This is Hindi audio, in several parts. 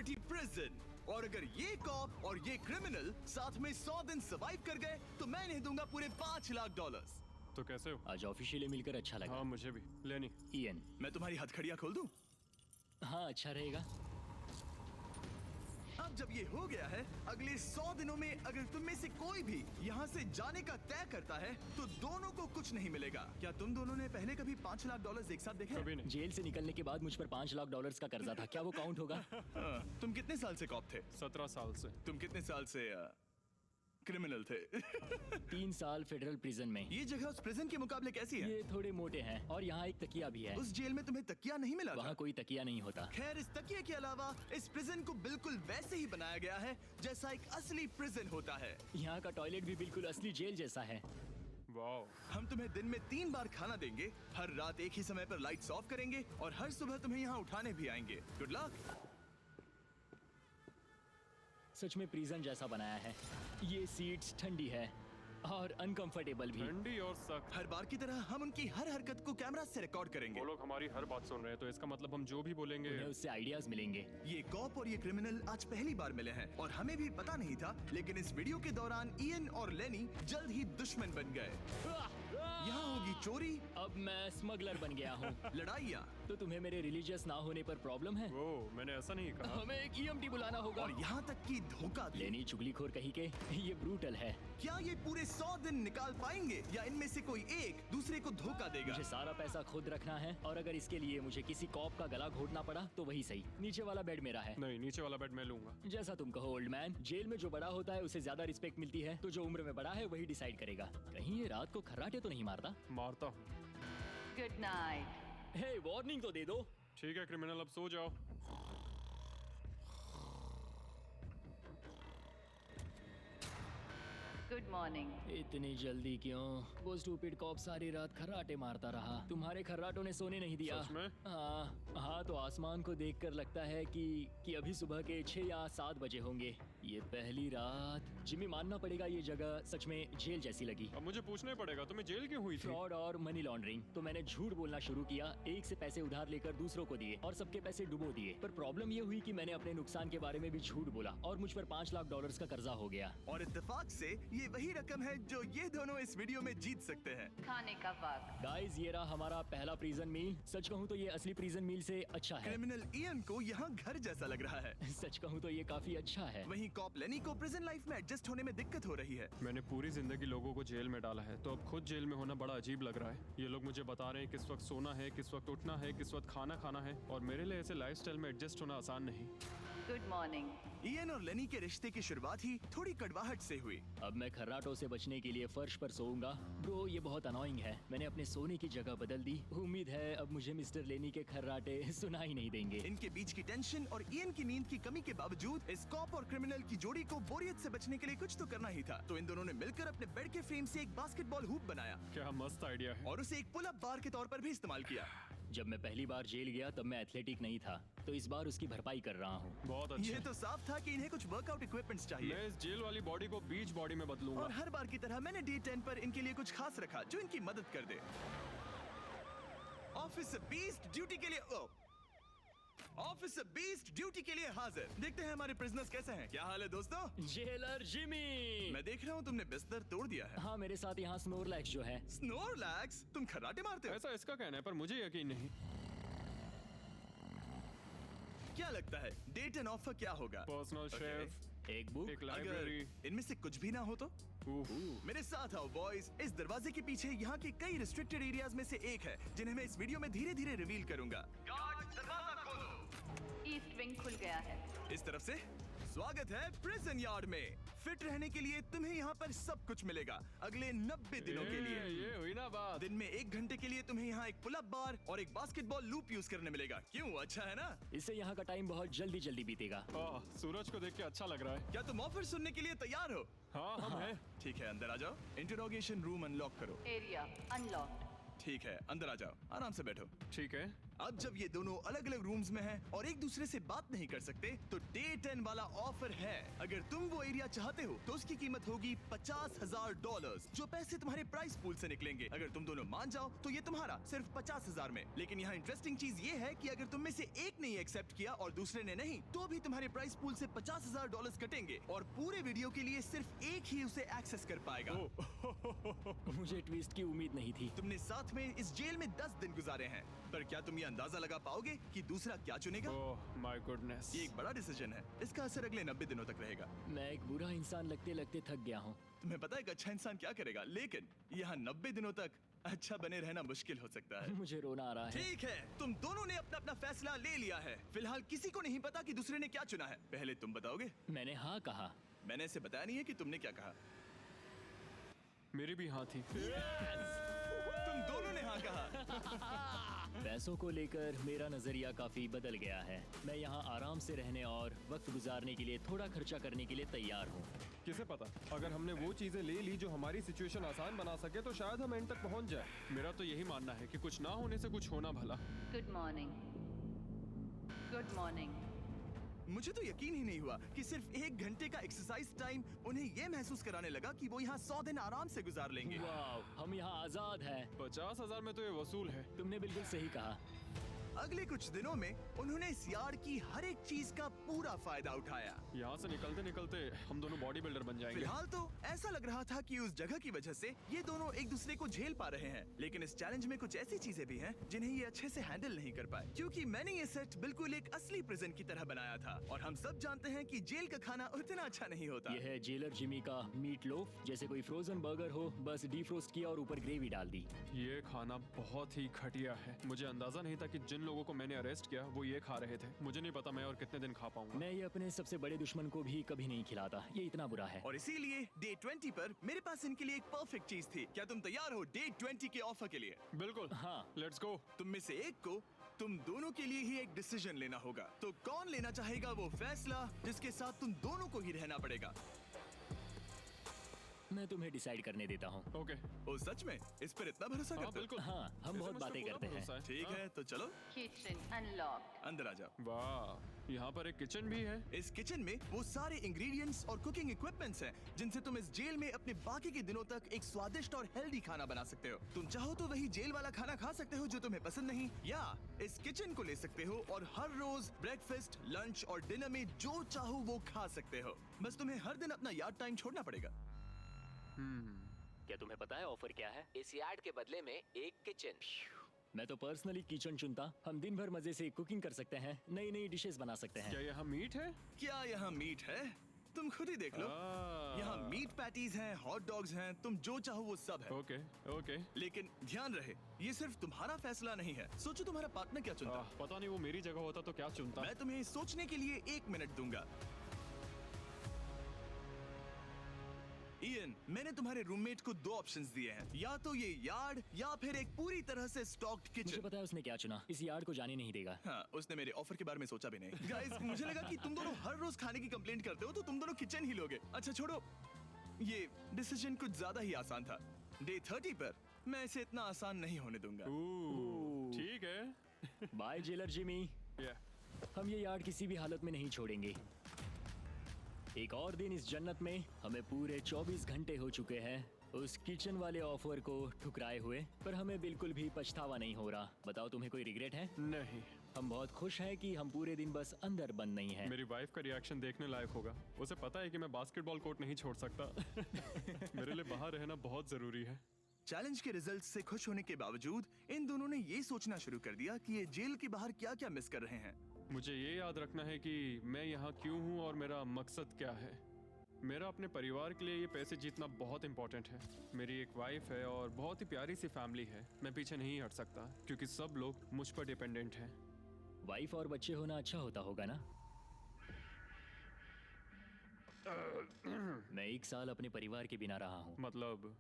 Security prison. और अगर ये कॉप और ये क्रिमिनल साथ में 100 दिन सर्वाइव कर गए तो मैं इन्हें दूंगा पूरे $5 लाख। तो कैसे हो? आज ऑफिशियली मिलकर अच्छा लगा। हाँ मुझे भी। लेनी इयन। मैं तुम्हारी हथकड़ियां खोल दूं? हाँ अच्छा रहेगा। अब जब ये हो गया है, अगले 100 दिनों में अगर तुम में से कोई भी यहाँ से जाने का तय करता है तो दोनों को कुछ नहीं मिलेगा। क्या तुम दोनों ने पहले कभी $5 लाख एक साथ देखे? कभी नहीं। जेल से निकलने के बाद मुझ पर $5 लाख का कर्जा था, क्या वो काउंट होगा? तुम कितने साल से कॉप थे? 17 साल से। तुम कितने साल से क्रिमिनल थे? 3 साल फेडरल प्रिजन में। ये जगह उस प्रिजन के मुकाबले कैसी है? ये थोड़े मोटे हैं और यहाँ एक तकिया भी है। उस जेल में तुम्हें तकिया नहीं मिला था? वहाँ कोई तकिया नहीं होता। खैर, इस तकिए के अलावा इस प्रिजन को बिल्कुल वैसे ही बनाया गया है जैसा एक असली प्रिजन होता है। यहाँ का टॉयलेट भी बिल्कुल असली जेल जैसा है। वाओ। हम तुम्हें दिन में 3 बार खाना देंगे, हर रात एक ही समय पर लाइट्स ऑफ करेंगे और हर सुबह तुम्हें यहाँ उठाने भी आएंगे। Good luck. सच में प्रिजन जैसा बनाया है। ये सीट्स ठंडी है और अनकंफर्टेबल भी। ठंडी और सख्त। हर बार की तरह हम उनकी हर हरकत को कैमरा से रिकॉर्ड करेंगे। वो लोग हमारी हर बात सुन रहे हैं, तो इसका मतलब हम जो भी बोलेंगे उन्हें उससे आइडियाज मिलेंगे। ये कॉप और ये क्रिमिनल आज पहली बार मिले हैं और हमें भी पता नहीं था, लेकिन इस वीडियो के दौरान इयन और लेनी जल्द ही दुश्मन बन गए। यहाँ होगी चोरी, अब मैं स्मगलर बन गया हूँ। लड़ाइयाँ, तो तुम्हें मेरे रिलीजियस ना होने पर प्रॉब्लम है? वो मैंने ऐसा नहीं कहा। हमें एक EMT बुलाना होगा। और यहाँ तक कि धोखा भी। लेनी चुगलीखोर कही के ये ब्रूटल है। क्या ये पूरे 100 दिन निकाल पाएंगे या इनमें से कोई एक दूसरे को धोखा देगा? मुझे सारा पैसा खुद रखना है और अगर इसके लिए मुझे किसी कॉप का गला घोटना पड़ा तो वही सही। नीचे वाला बेड मेरा है। नहीं, नीचे वाला बेड मैं लूंगा। जैसा तुम कहो ओल्ड मैन। जेल में जो बड़ा होता है उसे ज्यादा रिस्पेक्ट मिलती है, तो जो उम्र में बड़ा है वही डिसाइड करेगा। कहीं ये रात को खर्राटे तो नहीं मारता? मारता हूँ। Good night. हे, वार्निंग तो दे दो। ठीक है क्रिमिनल, अब सो जाओ। Good morning. इतनी जल्दी क्यों? वो स्टूपिड कॉप सारी रात खर्राटे मारता रहा। तुम्हारे खर्राटों ने सोने नहीं दिया। सच में? हाँ, तो आसमान को देखकर लगता है कि अभी सुबह के 6 या 7 बजे होंगे। ये पहली रात। जिमी, मानना पड़ेगा ये जगह सच में जेल जैसी लगी। अब मुझे पूछना ही पड़ेगा, तुम्हें जेल क्यों हुई थी? फ्रॉड और मनी लॉन्ड्रिंग। तो मैंने झूठ बोलना शुरू किया, एक से पैसे उधार लेकर दूसरों को दिए और सबके पैसे डुबो दिए। पर प्रॉब्लम ये हुई कि मैंने अपने नुकसान के बारे में भी झूठ बोला और मुझ पर $5 लाख का कर्जा हो गया। और इत्तेफाक से ये वही रकम है जो ये दोनों इस वीडियो में जीत सकते हैं। खाने का वक्त। गाइस, ये रहा हमारा पहला प्रिजन मील। सच कहूँ तो ये असली प्रिजन मील से अच्छा है। क्रिमिनल इयन को यहाँ घर जैसा लग रहा है। सच कहूँ तो ये काफी अच्छा है। वहीं कॉप लेनी को प्रिजन लाइफ में एडजस्ट होने में दिक्कत हो रही है। मैंने पूरी जिंदगी लोगों को जेल में डाला है, तो अब खुद जेल में होना बड़ा अजीब लग रहा है। ये लोग मुझे बता रहे हैं किस वक्त सोना है, किस वक्त उठना है, किस वक्त खाना खाना है, और मेरे लिए ऐसे लाइफस्टाइल में एडजस्ट होना आसान नहीं। Good morning. इयन और लेनी के रिश्ते की शुरुआत ही थोड़ी कड़वाहट से हुई। अब मैं खर्राटों से बचने के लिए फर्श पर सोऊंगा। ब्रो, ये बहुत अनोइंग है। मैंने अपने सोने की जगह बदल दी। उम्मीद है अब मुझे मिस्टर लेनी के खर्राटे सुनाई नहीं देंगे। इनके बीच की टेंशन और इयन की नींद की कमी के बावजूद इस कॉप और क्रिमिनल की जोड़ी को बोरियत से बचने के लिए कुछ तो करना ही था। तो इन दोनों ने मिलकर अपने बेड के फ्रेम से एक बास्केटबॉल हूप बनाया क्या मस्त आइडिया है। और उसे एक पुल अप बार के तौर पर भी इस्तेमाल किया। जब मैं पहली बार जेल गया तब मैं एथलेटिक नहीं था, तो इस बार उसकी भरपाई कर रहा हूँ। बहुत अच्छा। ये तो साफ था कि इन्हें कुछ वर्कआउट इक्विपमेंट्स चाहिए। मैं इस जेल वाली बॉडी को बीच बॉडी में बदलूंगा। और हर बार की तरह मैंने D10 पर इनके लिए कुछ खास रखा जो इनकी मदद कर दे। ऑफिसर बीस्ट ड्यूटी के लिए ऑफिसर बीस्ट ड्यूटी के लिए हाजिर। देखते हैं हमारे प्रिजनर्स कैसे हैं। क्या हाल है दोस्तों? Jailer Jimmy. मैं देख रहा हूँ तुमने बिस्तर तोड़ दिया है। हाँ, मेरे साथ यहाँ स्नोरलैक्स जो है। स्नोरलैक्स? तुम खर्राटे मारते हो? ऐसा इसका कहना है, पर मुझे यकीन नहीं। क्या लगता है डेट एंड ऑफर क्या होगा? पर्सनल शेफ, एक बुक। एक अगर लाइब्रेरी। इनमें से कुछ भी ना हो तो? मेरे साथ आओ बॉयज। इस दरवाजे के पीछे यहाँ के कई रिस्ट्रिक्टेड एरियाज में से एक है जिन्हें मैं इस वीडियो में धीरे धीरे रिवील करूंगा। गार्ड, दरवाजा खोलो। ईस्ट विंग खुल गया है। इस तरफ से स्वागत है प्रिजन यार्ड में। फिट रहने के लिए तुम्हें यहाँ पर सब कुछ मिलेगा अगले 90 दिनों के लिए। ये हुई ना बात। दिन में 1 घंटे के लिए तुम्हें यहाँ एक पुल अप बार और एक बास्केटबॉल लूप यूज करने मिलेगा। क्यों, अच्छा है ना? इससे यहाँ का टाइम बहुत जल्दी जल्दी बीतेगा। सूरज को देख के अच्छा लग रहा है। क्या तुम ऑफर सुनने के लिए तैयार हो? हाँ, हम हैं। ठीक है, अंदर आ जाओ। इंटरोगेशन रूम अनलॉक करो। Area unlocked. ठीक है, अंदर आ जाओ, आराम से बैठो। ठीक है। अब जब ये दोनों अलग अलग रूम्स में हैं और एक दूसरे से बात नहीं कर सकते, तो डे 10 वाला ऑफर है। अगर तुम वो एरिया चाहते हो तो उसकी कीमत होगी $50,000, जो पैसे तुम्हारे प्राइस पूल से निकलेंगे। अगर तुम दोनों मान जाओ तो ये तुम्हारा सिर्फ 50,000 में। लेकिन यहाँ इंटरेस्टिंग चीज ये है कि अगर तुम में से एक ने एक्सेप्ट किया और दूसरे ने नहीं, तो भी तुम्हारे प्राइस पूल से $50,000 कटेंगे और पूरे वीडियो के लिए सिर्फ एक ही उसे एक्सेस कर पाएगा। मुझे ट्विस्ट की उम्मीद नहीं थी। तुमने साथ में इस जेल में 10 दिन गुजारे हैं, पर क्या तुम ये अंदाजा लगा पाओगे कि दूसरा क्या चुनेगा? Oh my goodness. ये एक बड़ा डिसीजन है। इसका असर अगले 90 दिनों तक रहेगा। मैं एक बुरा इंसान लगते लगते थक गया हूँ। तुम्हें पता है एक अच्छा इंसान क्या करेगा, लेकिन यहाँ 90 दिनों तक अच्छा बने रहना मुश्किल हो सकता है। मुझे रोना आ रहा है। ठीक है, तुम दोनों ने अपना अपना फैसला ले लिया है। फिलहाल किसी को नहीं पता कि दूसरे ने क्या चुना है। पहले तुम बताओगे? मैंने हाँ कहा। मैंने इसे बताया नहीं है कि तुमने क्या कहा। मेरी भी हाँ थी। तुम दोनों ने हाँ कहा। पैसों को लेकर मेरा नजरिया काफी बदल गया है। मैं यहाँ आराम से रहने और वक्त गुजारने के लिए थोड़ा खर्चा करने के लिए तैयार हूँ। किसे पता, अगर हमने वो चीजें ले ली जो हमारी सिचुएशन आसान बना सके तो शायद हम एंड तक पहुंच जाए। मेरा तो यही मानना है कि कुछ ना होने से कुछ होना भला। Good morning. Good morning. मुझे तो यकीन ही नहीं हुआ कि सिर्फ 1 घंटे का एक्सरसाइज टाइम उन्हें ये महसूस कराने लगा कि वो यहाँ 100 दिन आराम से गुजार लेंगे। वाव, हम यहाँ आजाद हैं। 50,000 में तो ये वसूल है। तुमने बिल्कुल सही कहा। अगले कुछ दिनों में उन्होंने इस यार्ड की हर एक चीज का पूरा फायदा उठाया। यहाँ से निकलते निकलते हम दोनों बॉडी बिल्डर बन जाएंगे। फिलहाल तो ऐसा लग रहा था कि उस जगह की वजह से ये दोनों एक दूसरे को झेल पा रहे हैं, लेकिन इस चैलेंज में कुछ ऐसी चीजें भी हैं जिन्हें ये अच्छे से हैंडल नहीं कर पाए, क्योंकि मैंने ये सेट बिल्कुल एक असली प्रिजन की तरह बनाया था और हम सब जानते हैं कि जेल का खाना उतना अच्छा नहीं होता। यह है जेलर जिमी का मीट लोफ, जैसे कोई फ्रोजन बर्गर हो, बस डीफ्रोस्ट किया और ऊपर ग्रेवी डाल दी। ये खाना बहुत ही घटिया है। मुझे अंदाजा नहीं था कि जिन लोगों को मैंने अरेस्ट किया वो ये खा रहे थे। मुझे नहीं पता मैं और कितने दिन खा पाऊंगा। मैं ये अपने सबसे बड़े दुश्मन को भी कभी नहीं खिलाता, ये इतना बुरा है। और इसीलिए डे 20 पर मेरे पास इनके लिए एक परफेक्ट चीज थी। क्या तुम तैयार हो डे 20 के ऑफर के लिए? बिल्कुल हाँ। Let's go. तुम में से एक को तुम दोनों के लिए ही एक डिसीजन लेना होगा। तो कौन लेना चाहेगा वो फैसला जिसके साथ तुम दोनों को ही रहना पड़ेगा? मैं तुम्हें डिसाइड करने देता हूँ। ओके। ओ सच में इस पर इतना भरोसा हाँ करते हो? बिल्कुल। हाँ, हम इसे बहुत मुझ पे बातें पूरा करते हैं। भरोसा है। ठीक है, तो चलो Kitchen unlocked. अंदर आ जाओ। वाह, यहाँ पर एक किचन भी है। इस किचन में वो सारे इंग्रेडिएंट्स और कुकिंग इक्विपमेंट्स हैं जिनसे तुम इस जेल में अपने बाकी के दिनों तक एक स्वादिष्ट और हेल्दी खाना बना सकते हो। तुम चाहो तो वही जेल वाला खाना खा सकते हो जो तुम्हें पसंद नहीं, या इस किचन को ले सकते हो और हर रोज ब्रेकफास्ट, लंच और डिनर में जो चाहो वो खा सकते हो। बस तुम्हें हर दिन अपना यार्ड टाइम छोड़ना पड़ेगा। क्या तुम्हें पता है ऑफर क्या है? इस यार्ड के बदले में एक किचन। मैं तो पर्सनली किचन चुनता। हम दिन भर मजे से कुकिंग कर सकते हैं, नई नई डिशेस बना सकते हैं। क्या यहाँ मीट है? क्या यहाँ मीट है? तुम खुद ही देख लो। यहाँ मीट पैटीज हैं, हॉट डॉग्स हैं, तुम जो चाहो वो सब है। Okay okay. लेकिन ध्यान रहे, ये सिर्फ तुम्हारा फैसला नहीं है। सोचो तुम्हारा पार्टनर क्या चुनता। पता नहीं वो मेरी जगह होता तो क्या चुनता। मैं तुम्हें सोचने के लिए 1 मिनट दूंगा। इयन, मैंने तुम्हारे रूममेट को 2 ऑप्शंस दिए हैं, या तो ये यार्ड या फिर एक पूरी तरह से स्टॉक्ड मुझे किचन। पता है उसने क्या चुना। इस यार्ड को जाने नहीं देगा। हाँ, उसने मेरे ऑफर के बारे में सोचा भी नहीं। गाइस, मुझे लगा कि तुम दोनों हर रोज खाने की कंप्लेंट करते हो तो तुम दोनों किचन ही लोगे। अच्छा छोड़ो, ये डिसीजन कुछ ज्यादा ही आसान था। डे 30 पर मैं इसे इतना आसान नहीं होने दूंगा। ठीक है। By jailer Jimmy. हम ये यार्ड किसी भी हालत में नहीं छोड़ेंगे। एक और दिन इस जन्नत में। हमें पूरे 24 घंटे हो चुके हैं उस किचन वाले ऑफर को ठुकराए हुए, पर हमें बिल्कुल भी पछतावा नहीं हो रहा। बताओ, तुम्हें कोई रिग्रेट है? नहीं। हम बहुत खुश हैं कि हम पूरे दिन बस अंदर बंद नहीं हैं। मेरी वाइफ का रिएक्शन देखने लायक होगा। उसे पता है कि मैं बास्केटबॉल कोर्ट नहीं छोड़ सकता। मेरे लिए बाहर रहना बहुत जरूरी है। चैलेंज के रिजल्ट से खुश होने के बावजूद इन दोनों ने ये सोचना शुरू कर दिया कि ये जेल के बाहर क्या क्या मिस कर रहे हैं। मुझे ये याद रखना है कि मैं यहाँ क्यों हूँ और मेरा मकसद क्या है। मेरा अपने परिवार के लिए ये पैसे जीतना बहुत इंपॉर्टेंट है। मेरी एक वाइफ है और बहुत ही प्यारी सी फैमिली है। मैं पीछे नहीं हट सकता क्योंकि सब लोग मुझ पर डिपेंडेंट हैं। वाइफ और बच्चे होना अच्छा होता होगा ना? मैं 1 साल अपने परिवार के बिना रहा हूँ। मतलब?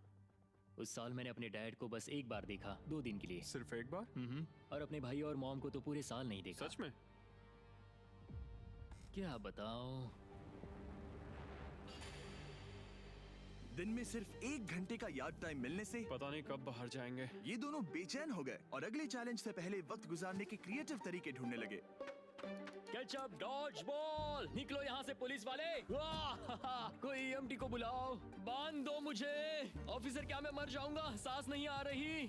उस साल मैंने अपने डैड को बस 1 बार देखा, 2 दिन के लिए। सिर्फ एक बार? और अपने भाई और मॉम को तो पूरे साल नहीं देखा। सच में? क्या बताऊं? दिन में सिर्फ 1 घंटे का यार्ड टाइम मिलने से पता नहीं कब बाहर जाएंगे। ये दोनों बेचैन हो गए और अगले चैलेंज से पहले वक्त गुजारने के क्रिएटिव तरीके ढूंढने लगे। केचप डॉज बॉल, निकलो यहाँ से पुलिस वाले। वाह, कोई EMT को बुलाओ, बांध दो मुझे। ऑफिसर क्या मैं मर जाऊंगा, सांस नहीं आ रही।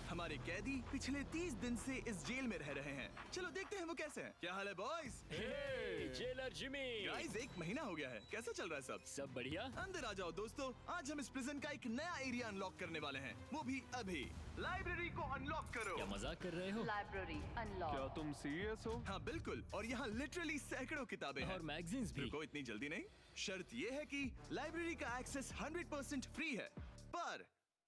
हमारे कैदी पिछले 30 दिन से इस जेल में रह रहे हैं। चलो देखते हैं वो कैसे हैं। क्या हाल है बॉयज? हे, जेलर जिमी। गाइस 1 महीना हो गया है, कैसा चल रहा है सब? सब बढ़िया। अंदर आ जाओ दोस्तों, आज हम इस प्रिजन का एक नया एरिया अनलॉक करने वाले हैं, वो भी अभी। लाइब्रेरी को अनलॉक करो। क्या मजाक कर रहे हो? Library क्या unlocked. तुम सीरियस हो? हाँ बिल्कुल, और यहाँ लिटरली सैकड़ों किताबें हैं। और मैगजीन्स भी। रुको, इतनी जल्दी नहीं। शर्त ये है कि लाइब्रेरी का एक्सेस 100% फ्री है, पर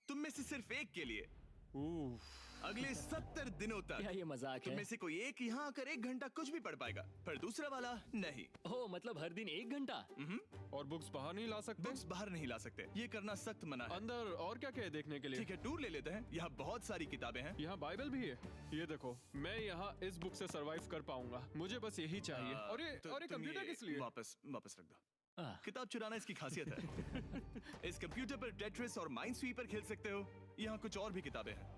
तुम में से सिर्फ एक के लिए उफ, अगले 70 दिनों क्या तक ये मजाक तुम है? में से कोई एक यहाँ आकर 1 घंटा कुछ भी पढ़ पाएगा, पर दूसरा वाला नहीं। ओह, मतलब हर दिन 1 घंटा? और बुक्स बाहर नहीं ला सकते? बुक्स बाहर नहीं ला सकते, ये करना सख्त मना है। अंदर और क्या क्या है देखने के लिए? ठीक है, टूर ले लेते हैं। यहाँ बहुत सारी किताबें हैं। यहाँ बाइबल भी है। ये देखो, मैं यहाँ इस बुक से सरवाइव कर पाऊंगा, मुझे बस यही चाहिए। और ये तो तुम कंप्यूटर ये किस लिए? वापस रख दो। आह, किताब चुराना इसकी खासियत है। इस कंप्यूटर पर टेट्रिस और माइनस्वीपर खेल सकते हो। यहाँ कुछ और भी किताबें हैं।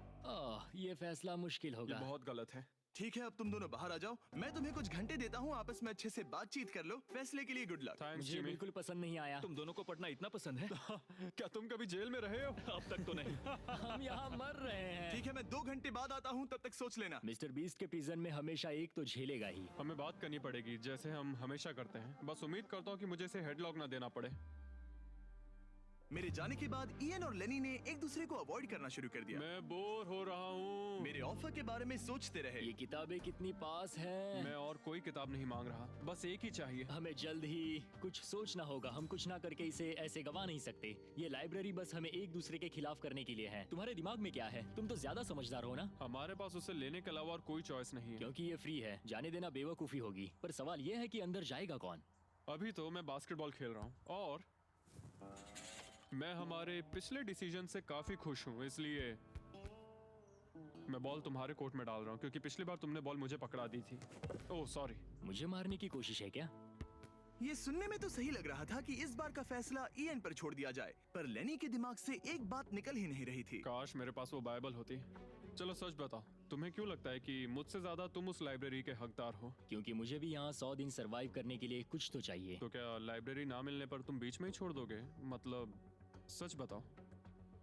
ये फैसला मुश्किल ये होगा। बहुत गलत है। ठीक है, अब तुम दोनों बाहर आ जाओ। मैं तुम्हें कुछ घंटे देता हूँ, आपस में अच्छे से बातचीत कर लो। फैसले के लिए गुड लक। थैंक्स मुझे जिमी। बिल्कुल पसंद नहीं आया। तुम दोनों को पढ़ना इतना पसंद है? क्या तुम कभी जेल में रहे हो? अब तक तो नहीं। हम यहाँ मर रहे हैं। ठीक है, मैं 2 घंटे बाद आता हूँ, तब तक सोच लेना। मिस्टर बीस्ट के प्रिजन में हमेशा एक तो झेलेगा ही। हमें बात करनी पड़ेगी, जैसे हम हमेशा करते हैं। बस उम्मीद करता हूँ कि मुझे इसे हेडलॉक ना देना पड़े। मेरे जाने के बाद इयन और लेनी ने एक दूसरे को अवॉइड करना शुरू कर दिया। मैं बोर हो रहा हूँ। मेरे ऑफर के बारे में सोचते रहे। ये किताबें कितनी पास हैं। मैं और कोई किताब नहीं मांग रहा, बस एक ही चाहिए। हमें जल्द ही कुछ सोचना होगा। हम कुछ ना करके इसे ऐसे गवा नहीं सकते। ये लाइब्रेरी बस हमें एक दूसरे के खिलाफ करने के लिए है। तुम्हारे दिमाग में क्या है? तुम तो ज्यादा समझदार हो ना। हमारे पास उसे लेने के अलावा और कोई चॉइस नहीं है। क्योंकि ये फ्री है, जाने देना बेवकूफी होगी। पर सवाल ये है कि अंदर जाएगा कौन? अभी तो मैं बास्केटबॉल खेल रहा हूँ और मैं हमारे पिछले डिसीजन से काफी खुश हूँ, इसलिए मैं बॉल तुम्हारे कोर्ट में डाल रहा हूँ, क्योंकि पिछली बार तुमने बॉल मुझे पकड़ा दी थी। Oh sorry. मुझे मारने की कोशिश है क्या? ये सुनने में तो सही लग रहा था कि इस बार का फैसला इयन पर छोड़ दिया जाए, पर लेनी के दिमाग से एक बात निकल ही नहीं रही थी। काश मेरे पास वो बाइबल होती। चलो सच बताओ, तुम्हें क्यों लगता है कि मुझसे ज्यादा तुम उस लाइब्रेरी के हकदार हो? क्योंकि मुझे भी यहाँ 100 दिन सरवाइव करने के लिए कुछ तो चाहिए। तो क्या लाइब्रेरी ना मिलने पर तुम बीच में ही छोड़ दोगे? मतलब सच बताओ।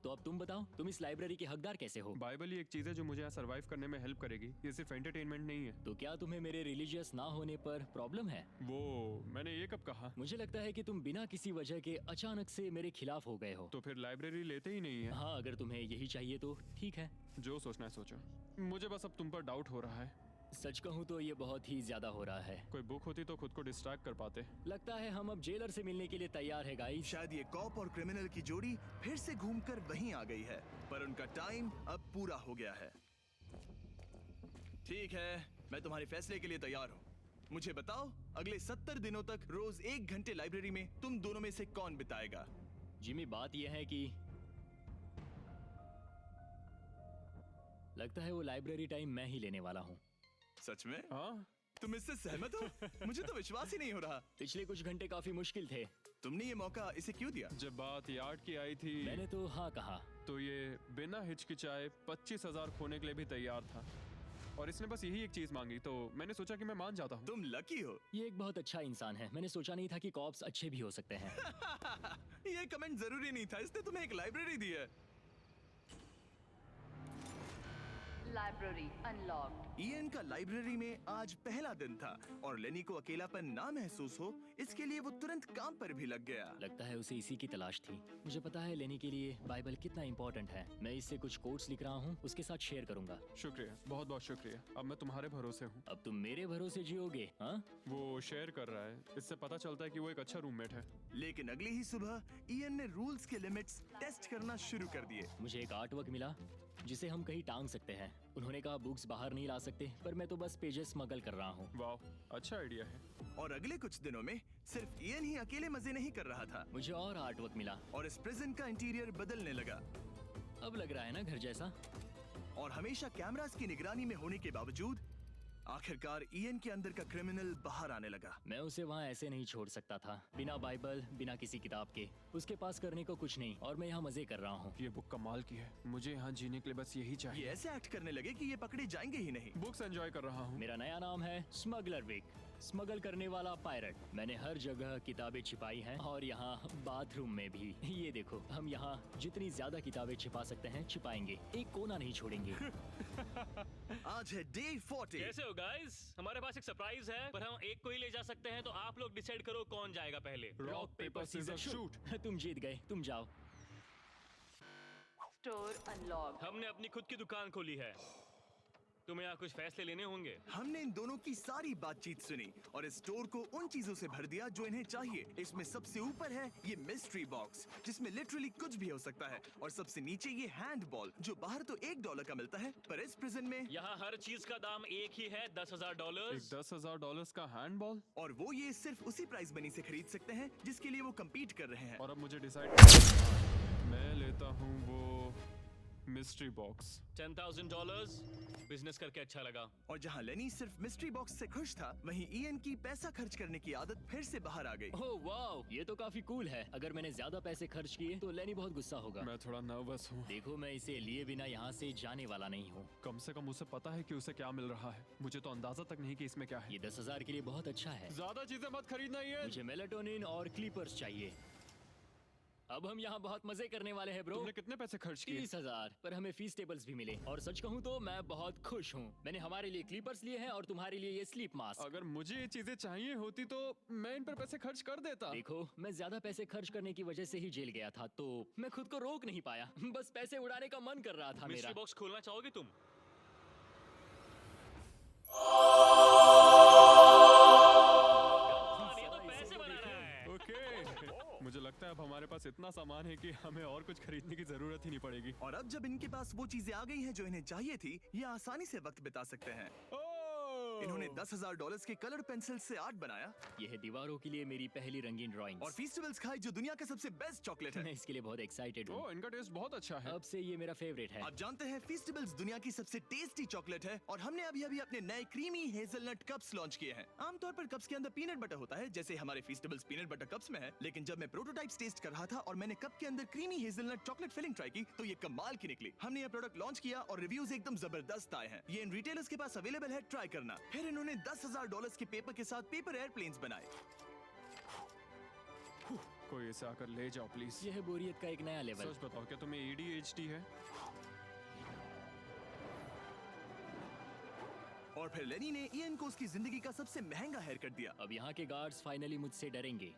तो अब तुम बताओ, तुम इस लाइब्रेरी के हकदार कैसे हो? बाइबल ही एक चीज है जो मुझे यहाँ सरवाइव करने में हेल्प करेगी, ये सिर्फ एंटरटेनमेंट नहीं है। तो क्या तुम्हें मेरे रिलीजियस ना होने पर प्रॉब्लम है? वो मैंने ये कब कहा? मुझे लगता है कि तुम बिना किसी वजह के अचानक से मेरे खिलाफ हो गए हो। तो फिर लाइब्रेरी लेते ही नहीं है। हाँ, अगर तुम्हें यही चाहिए तो ठीक है। जो सोचना है सोचो, मुझे बस अब तुम पर डाउट हो रहा है। सच कहूँ तो ये बहुत ही ज्यादा हो रहा है। कोई बुक होती तो खुद को डिस्ट्रैक्ट कर पाते। लगता है हम अब जेलर से मिलने के लिए तैयार है गाइस। शायद ये कॉप और क्रिमिनल की जोड़ी फिर से घूमकर वहीं आ गई है, पर उनका टाइम अब पूरा हो गया है। ठीक है, मैं तुम्हारे फैसले के लिए तैयार हूँ। मुझे बताओ, अगले 70 दिनों तक रोज 1 घंटे लाइब्रेरी में तुम दोनों में से कौन बिताएगा? जिमी, बात यह है कि लगता है वो लाइब्रेरी टाइम मैं ही लेने वाला हूँ। सच में? हाँ, तुम इससे सहमत हो? मुझे तो विश्वास ही नहीं हो रहा। पिछले कुछ घंटे काफी मुश्किल थे। तुमने ये मौका इसे क्यों दिया? जब बात यार्ड की आई थी मैंने तो हाँ कहा। तो ये बिना हिचकिचाए 25,000 खोने के लिए भी तैयार था, और इसने बस यही एक चीज मांगी, तो मैंने सोचा कि मैं मान जाता हूँ। तुम लकी हो। ये एक बहुत अच्छा इंसान है। मैंने सोचा नहीं था कि कॉप्स अच्छे भी हो सकते हैं। ये कमेंट जरूरी नहीं था, इसने तुम्हें एक लाइब्रेरी दी है। Library unlocked. इयन का लाइब्रेरी में आज पहला दिन था, और लेनी को अकेलापन ना महसूस हो इसके लिए वो तुरंत काम पर भी लग गया। लगता है उसे इसी की तलाश थी। मुझे पता है लेनी के लिए बाइबल कितना इम्पोर्टेंट है। मैं इससे कुछ कोट्स लिख रहा हूँ, उसके साथ शेयर करूंगा। शुक्रिया, बहुत बहुत शुक्रिया। अब मैं तुम्हारे भरोसे हूँ। अब तुम मेरे भरोसे जियोगे? हाँ, वो शेयर कर रहा है, इससे पता चलता है कि वो एक अच्छा रूममेट है। लेकिन अगली ही सुबह इयन ने रूल्स के लिमिट्स टेस्ट करना शुरू कर दिए। मुझे एक आर्ट वर्क मिला जिसे हम कहीं टांग सकते हैं। उन्होंने कहा बुक्स बाहर नहीं ला सकते, पर मैं तो बस पेजेस स्मगल कर रहा हूँ। वाह, अच्छा आइडिया है। और अगले कुछ दिनों में सिर्फ इयन ही अकेले मजे नहीं कर रहा था, मुझे और आर्ट वर्क मिला। और इस प्रिजन का इंटीरियर बदलने लगा। अब लग रहा है ना घर जैसा। और हमेशा कैमरास की निगरानी में होने के बावजूद आखिरकार ईएन के अंदर का क्रिमिनल बाहर आने लगा। मैं उसे वहाँ ऐसे नहीं छोड़ सकता था, बिना बाइबल, बिना किसी किताब के। उसके पास करने को कुछ नहीं, और मैं यहाँ मजे कर रहा हूँ। ये बुक कमाल की है, मुझे यहाँ जीने के लिए बस यही ये चाहिए। ऐसे एक्ट करने लगे कि ये पकड़े जाएंगे ही नहीं। बुक्स एंजॉय कर रहा हूँ। मेरा नया नाम है स्मगलर विक, स्मगल करने वाला पायरट। मैंने हर जगह किताबें छिपाई हैं, और यहाँ बाथरूम में भी। ये देखो, हम यहाँ जितनी ज्यादा किताबें छिपा सकते हैं छिपाएंगे, एक कोना नहीं छोड़ेंगे। आज है डे 40। कैसे हो गाइस? हमारे पास एक सरप्राइज है, पर हम एक को ही ले जा सकते हैं, तो आप लोग डिसाइड करो कौन जाएगा पहले। Rock paper scissor shoot. तुम जीत गए, तुम जाओ। Store unlocked. हमने अपनी खुद की दुकान खोली है, तुम्हें यहाँ कुछ फैसले लेने होंगे। हमने इन दोनों की सारी बातचीत सुनी और इस स्टोर को उन चीजों से भर दिया जो इन्हें चाहिए। इसमें सबसे ऊपर है ये मिस्ट्री बॉक्स, जिसमें लिटरली कुछ भी हो सकता है, और सबसे नीचे ये हैंडबॉल जो बाहर तो $1 का मिलता है, पर इस प्रिजन में यहाँ हर चीज का दाम एक ही है, $10,000। एक $10,000 का हैंडबॉल। और वो ये सिर्फ उसी प्राइस मनी से खरीद सकते हैं जिसके लिए वो कम्पीट कर रहे हैं। और अब मुझे डिसाइड, मैं लेता हूँ वो मिस्ट्री बॉक्स। $10,000। बिजनेस करके अच्छा लगा। और जहाँ लेनी सिर्फ मिस्ट्री बॉक्स से खुश था, वहीं ईएन की पैसा खर्च करने की आदत फिर से बाहर आ गई। ओह वाओ, ये तो काफी कूल है। अगर मैंने ज्यादा पैसे खर्च किए तो लेनी बहुत गुस्सा होगा। मैं थोड़ा नर्वस हूँ। देखो, मैं इसे लिए बिना यहाँ से जाने वाला नहीं हूँ। कम से कम उसे पता है कि उसे क्या मिल रहा है। मुझे तो अंदाजा तक नहीं कि इसमें क्या है। ये 10,000 के लिए बहुत अच्छा है। ज्यादा चीजें मत खरीदना ये। मुझे मेलाटोनिन और क्लीपर्स चाहिए। अब हम यहाँ बहुत मजे करने वाले हैं ब्रो। तुमने कितने पैसे खर्च किए? 30,000, पर हमें फीस्टेबल्स भी मिले, और सच कहूँ तो मैं बहुत खुश हूँ। मैंने हमारे लिए क्लीपर्स लिए हैं और तुम्हारे लिए ये स्लीप मास्क। अगर मुझे ये चीजें चाहिए होती तो मैं इन पर पैसे खर्च कर देता। देखो, मैं ज्यादा पैसे खर्च करने की वजह से ही जेल गया था, तो मैं खुद को रोक नहीं पाया। बस पैसे उड़ाने का मन कर रहा था मेरा। मिस्ट्री बॉक्स खोलना चाहोगे तुम? ये तो पैसे बना रहा है। ओके, मुझे लगता है अब हमारे पास इतना सामान है कि हमें और कुछ खरीदने की जरूरत ही नहीं पड़ेगी। और अब जब इनके पास वो चीजें आ गई हैं जो इन्हें चाहिए थी, ये आसानी से वक्त बिता सकते हैं। इन्होंने $10,000 के कलर पेंसिल से आर्ट बनाया यह है दीवारों के लिए मेरी पहली रंगीन ड्राइंग। और फीस्टिवल्स खाई जो दुनिया का सबसे बेस्ट चॉकलेट है। मैं इसके लिए बहुत एक्साइटेड हूँ। ओह, इनका टेस्ट बहुत अच्छा है। अब से ये मेरा फेवरेट है। आप जानते हैं फीस्टिवल्स दुनिया की सबसे टेस्टी चॉकलेट है, और हमने अभी अभी अपने नए क्रीमी हेजलनट कप्स लॉन्च किए हैं। आमतौर पर कप्स के अंदर पीनट बटर होता है, जैसे हमारे फीस्टिवल्स पीनट बटर कप्स में है, लेकिन जब मैं प्रोटोटाइप्स टेस्ट कर रहा था और मैंने कप के अंदर creamy hazelnut chocolate filling try की, तो ये कमाल की निकली। हमने ये प्रोडक्ट लॉन्च किया और रिव्यूज एकदम जबरदस्त आए हैं। ये इन रिटेलर्स के पास अवेलेबल है, ट्राई करना। फिर इन्होंने $10,000 के पेपर के साथ पेपर एयरप्लेन्स बनाए। कोई इसे आकर ले जाओ प्लीज। यह है बोरियत का एक नया लेवल। सच बताओ, क्या तुम्हें ADHD है? और फिर लेनी ने ईएन को उसकी जिंदगी का सबसे महंगा हेयर कट दिया, अब यहाँ के गार्ड्स फाइनली मुझसे डरेंगे।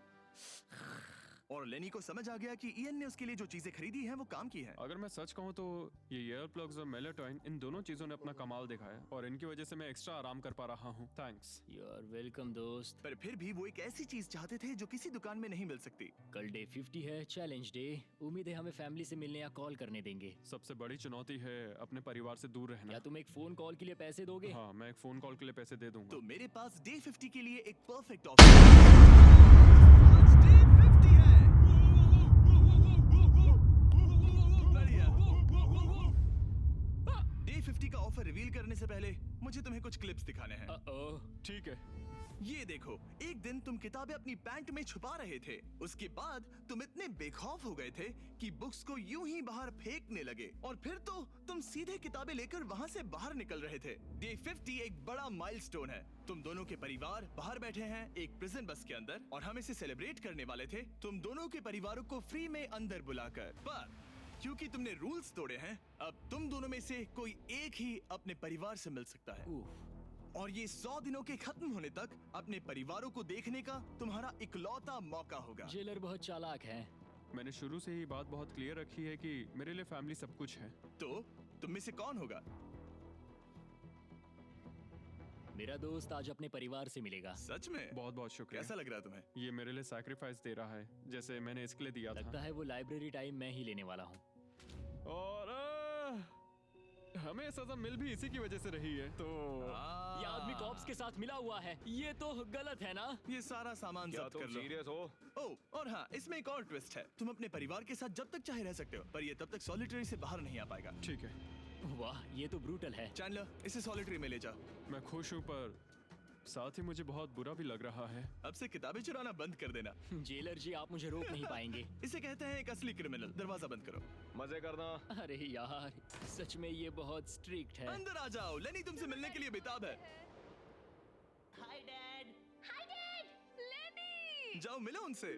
और लेनी को समझ आ गया कि ईएन ने उसके लिए जो चीजें खरीदी हैं वो काम की हैं। अगर मैं सच कहूँ तो ये ईयर प्लग्स और मेलाटोनिन, इन दोनों चीजों ने अपना कमाल दिखाया, और इनकी वजह से मैं एक्स्ट्रा आराम कर पा रहा हूँ। थैंक्स। यू आर वेलकम दोस्त। पर फिर भी वो एक ऐसी चीज चाहते थे जो किसी दुकान में नहीं मिल सकती। कल डे 50 है, चैलेंज डे। उम्मीद है हमें फैमिली से मिलने या कॉल करने देंगे। सबसे बड़ी चुनौती है अपने परिवार से दूर क्या रहना। तुम एक फोन कॉल के लिए पैसे दोगे? हाँ, मैं एक फोन कॉल के लिए पैसे दे दूंगा। तो मेरे पास डे 50 के लिए एक परफेक्ट ऑफर है। आज डे 50 है। बढ़िया। डे 50 का ऑफर रिवील करने से पहले मुझे तुम्हें कुछ क्लिप्स दिखाने हैं। ठीक है। ये देखो, एक दिन तुम किताबें अपनी पैंट में छुपा रहे थे। उसके बाद तुम इतने बेखौफ हो गए थे कि बुक्स को यूं ही बाहर फेंकने लगे, और फिर तो तुम सीधे किताबें लेकर वहां से बाहर निकल रहे थे। डे 50 एक बड़ा माइलस्टोन है। तुम दोनों के परिवार बाहर बैठे हैं एक प्रिजन बस के अंदर, और हम इसे सेलिब्रेट करने वाले थे तुम दोनों के परिवारों को फ्री में अंदर बुलाकर। पर क्योंकि तुमने रूल्स तोड़े हैं, अब तुम दोनों में से कोई एक ही अपने परिवार से मिल सकता है। और ये 100 दिनों के खत्म होने तक अपने परिवारों को देखने का तुम्हारा इकलौता मौका होगा। जेलर बहुत चालाक है। मैंने शुरू से ही बात बहुत क्लियर रखी है कि मेरे लिए फैमिली सब कुछ है। तो तुम में से कौन होगा? मेरा दोस्त आज अपने परिवार से मिलेगा। सच में? बहुत बहुत शुक्रिया। कैसा लग रहा है तुम्हें? ये मेरे लिए सैक्रिफाइस दे रहा है, जैसे मैंने इसके लिए दिया लगता था। है वो लाइब्रेरी टाइम मैं ही लेने वाला हूँ। और हमें सजा मिल भी इसी की वजह से रही है। तो ये आदमी कॉप्स के साथ मिला हुआ है, ये तो गलत है ना? ये सारा सामान जब्त कर लो। सीरियस हो? ओह, और हाँ, इसमें एक और ट्विस्ट है। तुम अपने परिवार के साथ जब तक चाहे रह सकते हो, पर ये तब तक सॉलिटरी से बाहर नहीं आ पाएगा। ठीक है। वाह, ये तो ब्रूटल है। चैंडलर, इसे सॉलिटरी में ले जा। मैं खुश हूँ पर साथ ही मुझे बहुत बुरा भी लग रहा है। अब से किताबें चुराना बंद कर देना। जेलर जी, आप मुझे रोक नहीं पाएंगे। इसे कहते हैं एक असली क्रिमिनल। दरवाजा बंद करो। मजे करना। अरे यार, सच में ये बहुत स्ट्रिक्ट है। अंदर आ जाओ, लेनी तुमसे मिलने के लिए बेताब है। Hi dad. हाय डैड, लेनी। जाओ मिलो उनसे।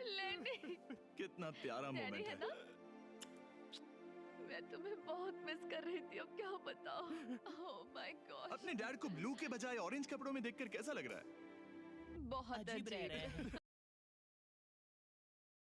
लेनी, कितना प्यारा डैडी मोमेंट है है। ना? मैं तुम्हें बहुत मिस कर रही थी, अब क्या बताओ। ओह माय गॉड, अपने डैड को ब्लू के बजाय ऑरेंज कपड़ों में देखकर कैसा लग रहा है? बहुत अजीब रह अजीब रहे हैं।